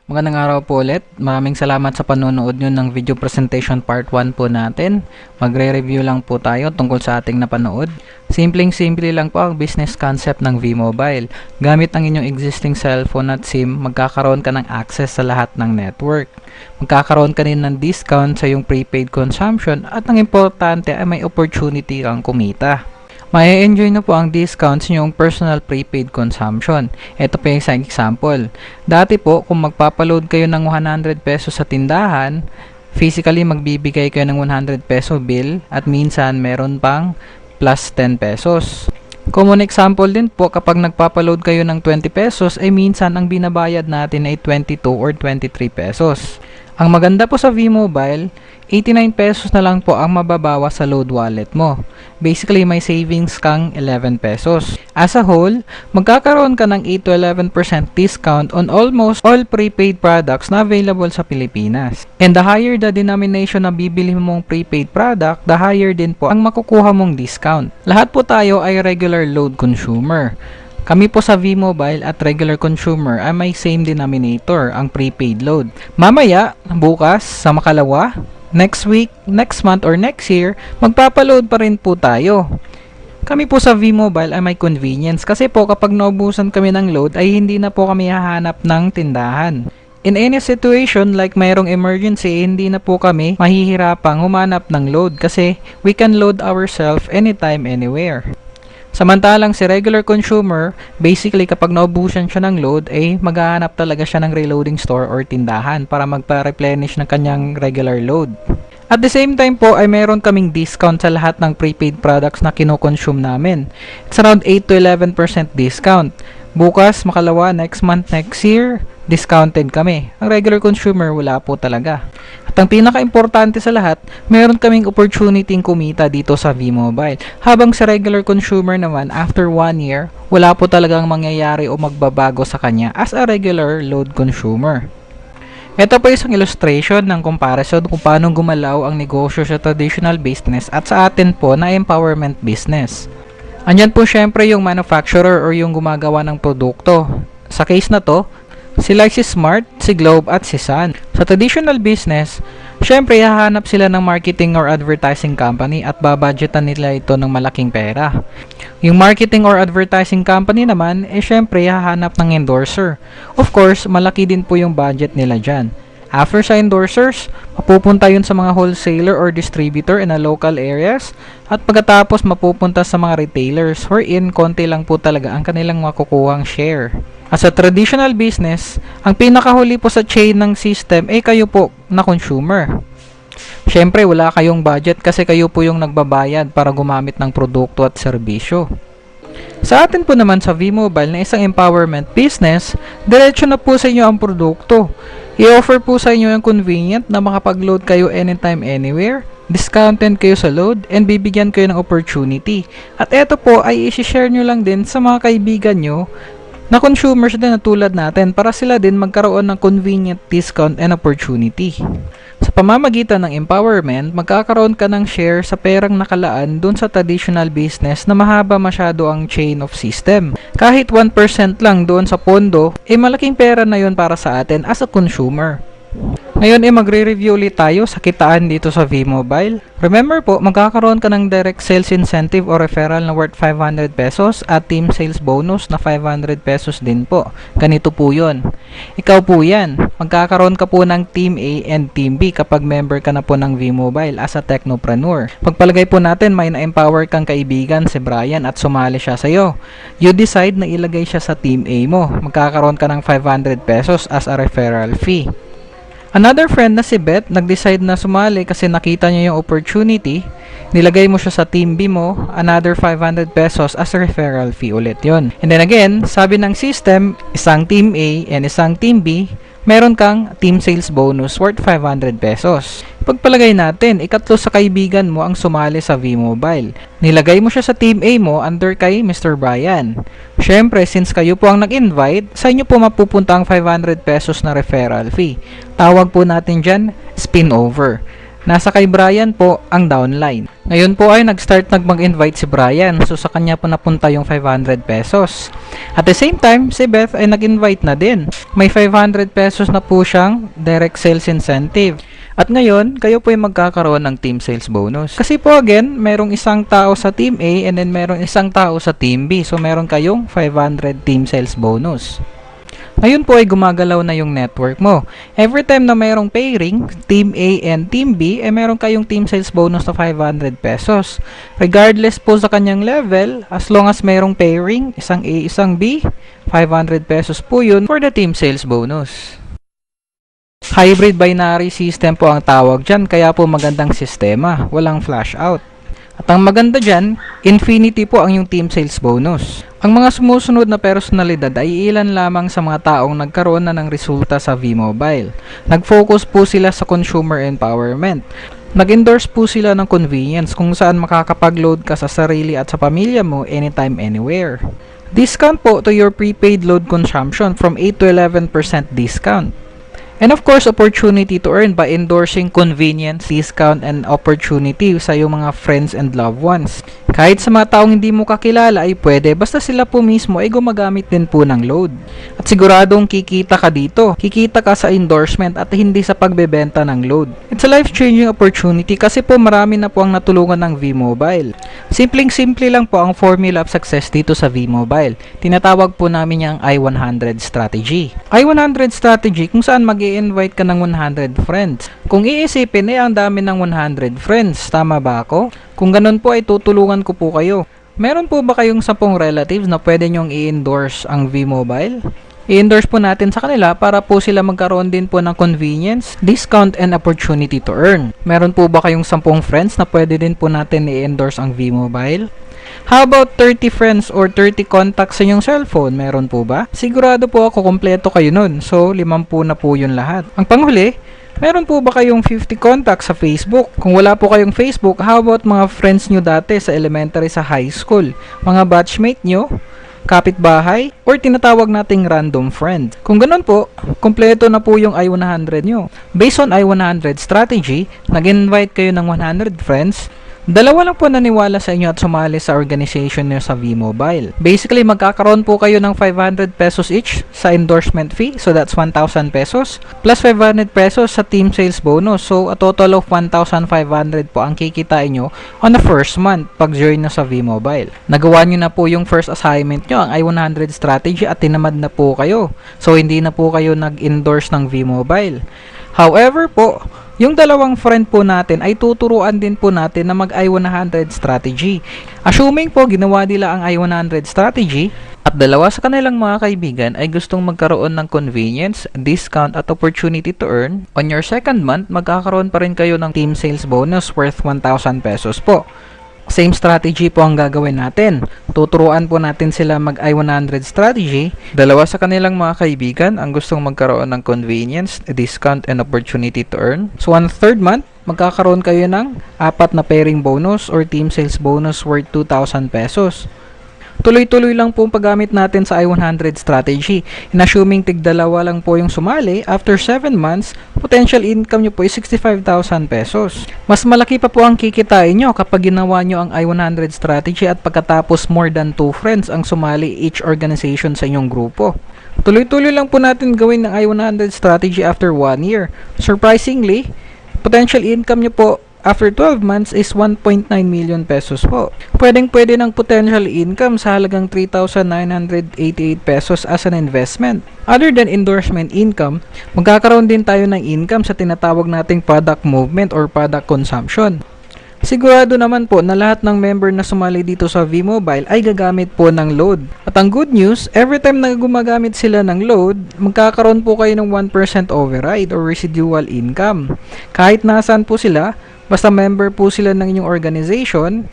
Magandang araw po ulit. Maraming salamat sa panonood nyo ng video presentation part 1 po natin. Magre-review lang po tayo tungkol sa ating napanood. Simpleng-simple lang po ang business concept ng V-Mobile. Gamit ang inyong existing cellphone at SIM, magkakaroon ka ng access sa lahat ng network. Magkakaroon ka rin ng discount sa iyong prepaid consumption at ang importante ay may opportunity kang kumita. Mai-enjoy na po ang discounts niyong personal prepaid consumption. Ito po yung isang example. Dati po, kung magpapaload kayo ng 100 pesos sa tindahan, physically magbibigay kayo ng 100 peso bill at minsan meron pang plus 10 pesos. Common example din po kapag nagpapaload kayo ng 20 pesos ay minsan ang binabayad natin ay 22 or 23 pesos. Ang maganda po sa V-Mobile, 89 pesos na lang po ang mababawa sa load wallet mo. Basically, may savings kang 11 pesos. As a whole, magkakaroon ka ng 8 to 11% discount on almost all prepaid products na available sa Pilipinas. And the higher the denomination na bibili mong prepaid product, the higher din po ang makukuha mong discount. Lahat po tayo ay regular load consumer. Kami po sa V-Mobile at regular consumer ay may same denominator, ang prepaid load. Mamaya, bukas, sa makalawa, next week, next month, or next year, magpapaload pa rin po tayo. Kami po sa V-Mobile ay may convenience kasi po kapag naubusan kami ng load ay hindi na po kami hahanap ng tindahan. In any situation like mayroong emergency, hindi na po kami mahihirapang humanap ng load kasi we can load ourselves anytime, anywhere. Samantalang si regular consumer, basically kapag naubusan siya ng load, ay maghahanap talaga siya ng reloading store or tindahan para magpa-replenish ng kanyang regular load. At the same time po ay meron kaming discount sa lahat ng prepaid products na kinoconsume namin. It's around 8 to 11% discount. Bukas, makalawa, next month, next year, discounted kami. Ang regular consumer, wala po talaga. At ang pinaka-importante sa lahat, meron kaming opportunity kumita dito sa V-Mobile. Habang sa regular consumer naman, after 1 year, wala po talagang mangyayari o magbabago sa kanya as a regular load consumer. Ito po isang illustration ng comparison kung paano gumalaw ang negosyo sa traditional business at sa atin po na empowerment business. Andyan po syempre yung manufacturer or yung gumagawa ng produkto. Sa case na to, sila si Smart, si Globe at si Sun. Sa traditional business, syempre hahanap sila ng marketing or advertising company at babudgetan nila ito ng malaking pera. Yung marketing or advertising company naman, syempre hahanap ng endorser. Of course, malaki din po yung budget nila dyan. After sa endorsers, mapupunta yun sa mga wholesaler or distributor in a local areas at pagkatapos mapupunta sa mga retailers wherein konti lang po talaga ang kanilang makukuhang share. As a traditional business, ang pinakahuli po sa chain ng system ay kayo po na consumer. Syempre wala kayong budget kasi kayo po yung nagbabayad para gumamit ng produkto at serbisyo. Sa atin po naman sa V-Mobile na isang empowerment business, diretso na po sa inyo ang produkto. I-offer po sa inyo yung convenient na makapag-load kayo anytime, anywhere, discounted kayo sa load, and bibigyan kayo ng opportunity. At eto po ay isi-share nyo lang din sa mga kaibigan nyo na consumers din na tulad natin para sila din magkaroon ng convenient discount and opportunity. Sa pamamagitan ng empowerment, magkakaroon ka ng share sa perang nakalaan dun sa traditional business na mahaba masyado ang chain of system. Kahit 1% lang doon sa pondo, malaking pera na yun para sa atin as a consumer. Ngayon magre-review ulit tayo sa kitaan dito sa V-Mobile. Remember po, magkakaroon ka ng direct sales incentive o referral na worth 500 pesos at team sales bonus na 500 pesos din po. Ganito po yun. Ikaw po yan. Magkakaroon ka po ng Team A and Team B kapag member ka na po ng V-Mobile as a technopreneur. Pagpalagay po natin may na-empower kang kaibigan si Brian at sumali siya sa'yo. You decide na ilagay siya sa Team A mo. Magkakaroon ka ng 500 pesos as a referral fee. Another friend na si Beth, nag-decide na sumali kasi nakita niya yung opportunity. Nilagay mo siya sa Team B mo, another 500 pesos as a referral fee ulit yon. And then again, sabi ng system, isang Team A and isang Team B, meron kang team sales bonus worth 500 pesos. Pagpalagay natin, ikatlo sa kaibigan mo ang sumali sa V-Mobile. Nilagay mo siya sa Team A mo under kay Mr. Brian. Syempre, since kayo po ang nag-invite, sa inyo po mapupunta ang 500 pesos na referral fee. Tawag po natin dyan, spin-over. Nasa kay Brian po ang downline. Ngayon po ay nag-start mag-invite si Brian. So sa kanya po napunta yung 500 pesos. At the same time, si Beth ay nag-invite na din. May 500 pesos na po siyang direct sales incentive. At ngayon, kayo po ay magkakaroon ng team sales bonus. Kasi po again, merong isang tao sa team A and then merong isang tao sa team B. So meron kayong 500 team sales bonus. Ngayon po ay gumagalaw na yung network mo. Every time na mayroong pairing, Team A and Team B, ay meron kayong team sales bonus na 500 pesos. Regardless po sa kanyang level, as long as mayroong pairing, isang A, isang B, 500 pesos po yun for the team sales bonus. Hybrid binary system po ang tawag dyan, kaya po magandang sistema, walang flash out. At ang maganda dyan, infinity po ang yung team sales bonus. Ang mga sumusunod na personalidad ay ilan lamang sa mga taong nagkaroon na ng resulta sa V-Mobile. Nag-focus po sila sa consumer empowerment. Nag-endorse po sila ng convenience kung saan makakapag-load ka sa sarili at sa pamilya mo anytime, anywhere. Discount po to your prepaid load consumption from 8 to 11% discount. And of course, opportunity to earn by endorsing convenience, discount, and opportunity sa iyong mga friends and loved ones. Kahit sa mga taong hindi mo kakilala ay pwede, basta sila po mismo ay gumagamit din po ng load. At siguradong kikita ka dito. Kikita ka sa endorsement at hindi sa pagbebenta ng load. It's a life-changing opportunity kasi po marami na po ang natulungan ng V-Mobile. Simpleng-simple lang po ang formula of success dito sa V-Mobile. Tinatawag po namin yung I-100 strategy. I-100 strategy kung saan mag-i-invite ka ng 100 friends. Kung iisipin ang dami ng 100 friends, tama ba ako? Kung ganun po ay tutulungan ko po kayo. Meron po ba kayong 10 relatives na pwede nyong i-endorse ang V-Mobile? I-endorse po natin sa kanila para po sila magkaroon din po ng convenience, discount, and opportunity to earn. Meron po ba kayong 10 friends na pwede din po natin i-endorse ang V-Mobile? How about 30 friends or 30 contacts sa inyong cellphone? Meron po ba? Sigurado po ako kompleto kayo nun. So, 50 na po yun lahat. Ang panghuli, meron po ba kayong 50 contacts sa Facebook? Kung wala po kayong Facebook, how about mga friends nyo dati sa elementary, sa high school? Mga batchmate nyo? Kapitbahay? Or tinatawag nating random friend? Kung ganun po, kompleto na po yung I-100 nyo. Based on I-100 strategy, nag-invite kayo ng 100 friends. Dalawa lang po naniwala sa inyo at sumali sa organization niyo sa V-Mobile. Basically, magkakaroon po kayo ng 500 pesos each sa endorsement fee. So, that's 1,000 pesos. Plus 500 pesos sa team sales bonus. So, a total of 1,500 po ang kikitain nyo on the first month pag join na sa V-Mobile. Nagawa nyo na po yung first assignment nyo, ang I-100 strategy, at tinamad na po kayo. So, hindi na po kayo nag-endorse ng V-Mobile. However po, yung dalawang friend po natin ay tuturuan din po natin na mag I-100 strategy. Assuming po ginawa nila ang I-100 strategy at dalawa sa kanilang mga kaibigan ay gustong magkaroon ng convenience, discount at opportunity to earn, on your second month magkakaroon pa rin kayo ng team sales bonus worth 1,000 pesos po. Same strategy po ang gagawin natin. Tuturuan po natin sila mag I-100 strategy. Dalawa sa kanilang mga kaibigan ang gustong magkaroon ng convenience, discount, and opportunity to earn. So, on third month, magkakaroon kayo ng 4 na pairing bonus or team sales bonus worth 2,000 pesos. Tuloy-tuloy lang po ang paggamit natin sa I-100 strategy. In-assuming tig-dalawa lang po yung sumali, after 7 months, potential income nyo po is 65,000 pesos. Mas malaki pa po ang kikitain nyo kapag ginawa nyo ang I-100 strategy at pagkatapos more than 2 friends ang sumali each organization sa inyong grupo. Tuloy-tuloy lang po natin gawin ng I-100 strategy after 1 year. Surprisingly, potential income nyo po after 12 months is 1.9 million pesos po. Pwedeng-pwede ng potential income sa halagang 3,988 pesos as an investment. Other than endorsement income, magkakaroon din tayo ng income sa tinatawag nating product movement or product consumption. Sigurado naman po na lahat ng member na sumali dito sa V-Mobile ay gagamit po ng load. At ang good news, every time na gumagamit sila ng load, magkakaroon po kayo ng 1% override or residual income. Kahit nasaan po sila, basta member po sila ng inyong organization,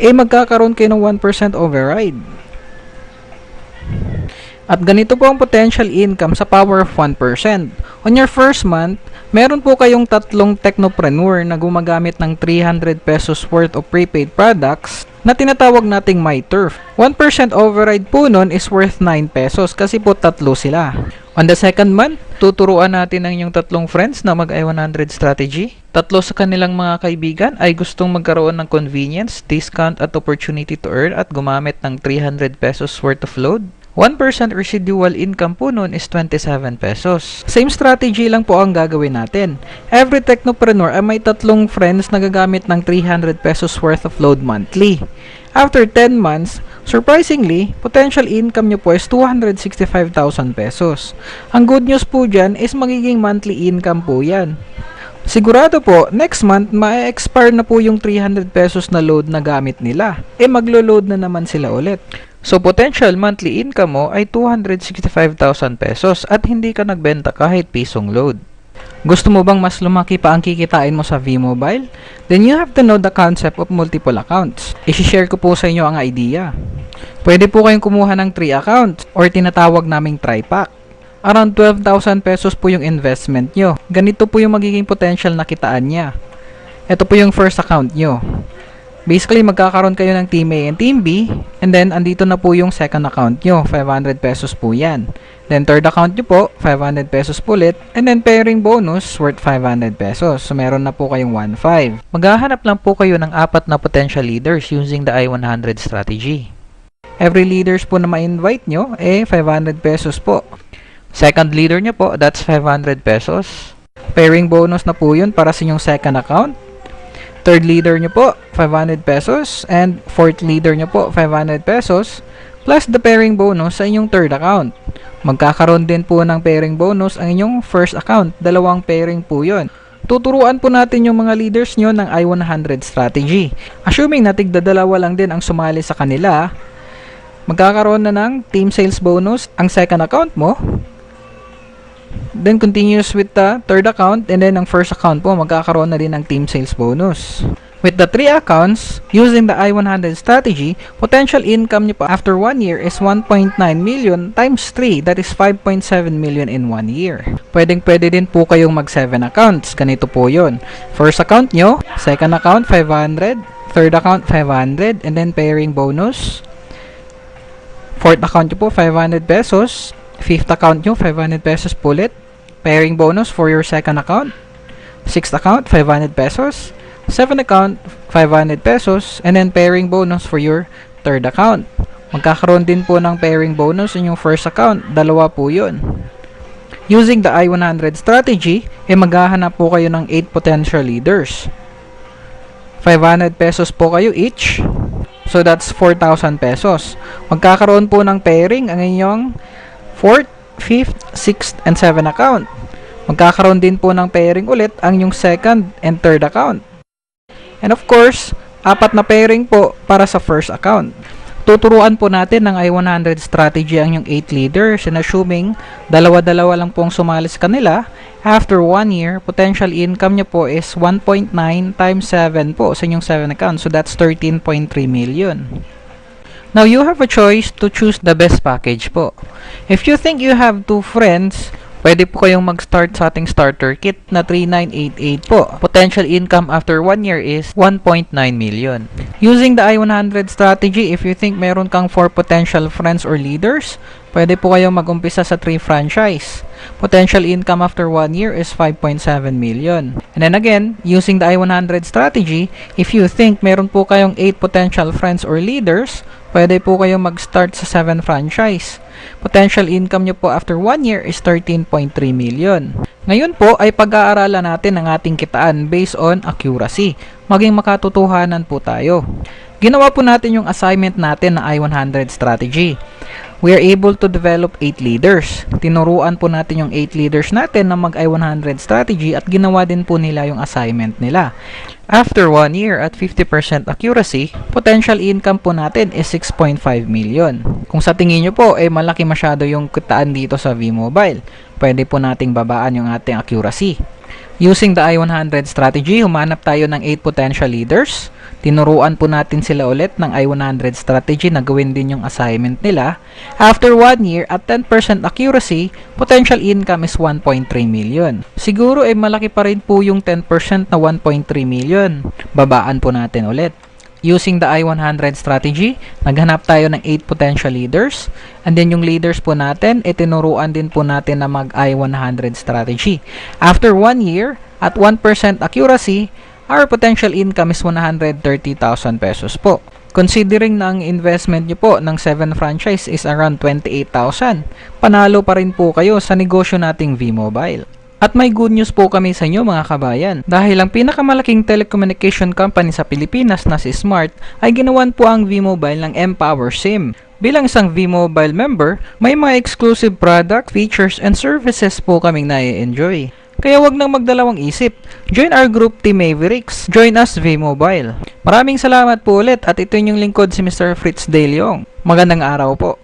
magkakaroon kayo ng 1% override. At ganito po ang potential income sa power of 1%. On your first month, meron po kayong 3 technopreneur na gumagamit ng 300 pesos worth of prepaid products na tinatawag nating MyTurf. 1% override po nun is worth 9 pesos kasi po 3 sila. On the second month, tuturuan natin ang inyong 3 friends na mag I-100 strategy. Tatlo sa kanilang mga kaibigan ay gustong magkaroon ng convenience, discount at opportunity to earn at gumamit ng 300 pesos worth of load. 1% residual income po nun is 27 pesos. Same strategy lang po ang gagawin natin. Every technopreneur ay may tatlong friends na gagamit ng 300 pesos worth of load monthly. After 10 months, surprisingly, potential income nyo po is 265,000 pesos. Ang good news po dyan is magiging monthly income po yan. Sigurado po, next month, ma-expire na po yung 300 pesos na load na gamit nila. Maglo-load na naman sila ulit. So, potential monthly income mo ay 265,000 pesos at hindi ka nagbenta kahit pisong load. Gusto mo bang mas lumaki pa ang kikitain mo sa V-Mobile? Then you have to know the concept of multiple accounts. I-share ko po sa inyo ang idea. Pwede po kayong kumuha ng 3 accounts or tinatawag naming tri-pack. Around 12,000 pesos po yung investment nyo. Ganito po yung magiging potential na kitaan niya. Ito po yung first account nyo. Basically, magkakaroon kayo ng Team A and Team B, and then andito na po yung second account nyo, 500 pesos po yan. Then third account nyo po, 500 pesos po ulit, and then pairing bonus worth 500 pesos. So meron na po kayong 1.5. Maghahanap lang po kayo ng 4 na potential leaders using the I-100 strategy. Every leaders po na ma-invite nyo, 500 pesos po. Second leader nyo po, that's 500 pesos. Pairing bonus na po yun para sa inyong second account. Third leader nyo po, 500 pesos. And fourth leader nyo po, 500 pesos. Plus the pairing bonus sa inyong third account. Magkakaroon din po ng pairing bonus ang inyong first account. 2 pairing po yun. Tuturuan po natin yung mga leaders nyo ng I-100 strategy. Assuming na tigdadalawa lang din ang sumali sa kanila, magkakaroon na ng team sales bonus ang second account mo. Then continues with the third account, and then ang first account po magkakaroon na din ng team sales bonus. With the 3 accounts, using the I-100 strategy, potential income nyo po after 1 year is 1.9 million times 3, that is 5.7 million in 1 year. Pwede din po kayong mag 7 accounts. Ganito po yon. First account nyo, second account 500, third account 500, and then pairing bonus. Fourth account nyo po 500 pesos, fifth account nyo 500 pesos po ulit. Pairing bonus for your second account. Sixth account, 500 pesos. Seventh account, 500 pesos. And then pairing bonus for your third account. Magkakaroon din po ng pairing bonus in yung first account. 2 po yun. Using the I-100 strategy, maghahanap po kayo ng 8 potential leaders. 500 pesos po kayo each. So that's 4,000 pesos. Magkakaroon po ng pairing ang inyong 4th, 5th, 6th, and 7th account. Magkakaroon din po ng pairing ulit ang yung second and third account. And of course, 4 na pairing po para sa first account. Tuturuan po natin ng I-100 strategy ang yung 8 leaders, and assuming dalawa-dalawa lang pong sumali sa kanila, after 1 year, potential income nyo po is 1.9 times 7 po sa inyong 7 account. So that's 13.3 million. Now, you have a choice to choose the best package po. If you think you have 2 friends, pwede po kayong mag-start sa ating starter kit na 3988 po. Potential income after 1 year is 1.9 million. Using the I-100 strategy, if you think meron kang 4 potential friends or leaders, pwede po kayong mag-umpisa sa 3 franchise. Potential income after 1 year is 5.7 million. And then again, using the I-100 strategy, if you think meron po kayong 8 potential friends or leaders, pwede po kayong mag-start sa 7 franchise. Potential income nyo po after 1 year is 13.3 million. Ngayon po ay pag-aaralan natin ang ating kitaan based on accuracy. Maging makatotohanan po tayo. Ginawa po natin yung assignment natin na I-100 strategy. We are able to develop 8 leaders. Tinuruan po natin yung 8 leaders natin na mag-I-100 strategy at ginawa din po nila yung assignment nila. After 1 year at 50% accuracy, potential income po natin is 6.5 million. Kung sa tingin nyo po ay malaki masyado yung kitaan dito sa V-Mobile, pwede po nating babaan yung ating accuracy. Using the I-100 strategy, humanap tayo ng 8 potential leaders. Tinuruan po natin sila ulit ng I-100 strategy na gawin din yung assignment nila. After 1 year at 10% accuracy, potential income is 1.3 million. Siguro ay malaki pa rin po yung 10% na 1.3 million. Babaan po natin ulit. Using the I-100 strategy, naghanap tayo ng 8 potential leaders. And then yung leaders po natin, tinuruan din po natin na mag I-100 strategy. After 1 year, at 1% accuracy, our potential income is 130,000 pesos po. Considering na ang investment nyo po ng 7 franchise is around 28,000, panalo pa rin po kayo sa negosyo nating V-Mobile. At may good news po kami sa inyo mga kabayan, dahil ang pinakamalaking telecommunication company sa Pilipinas na si Smart ay ginawan po ang V-Mobile ng mPower SIM. Bilang isang V-Mobile member, may mga exclusive product, features, and services po kaming nai-enjoy. Kaya wag nang magdalawang isip. Join our group Team Mavericks. Join us V-Mobile. Maraming salamat po ulit at ito yung lingkod si Mr. Fritz De Leong. Magandang araw po.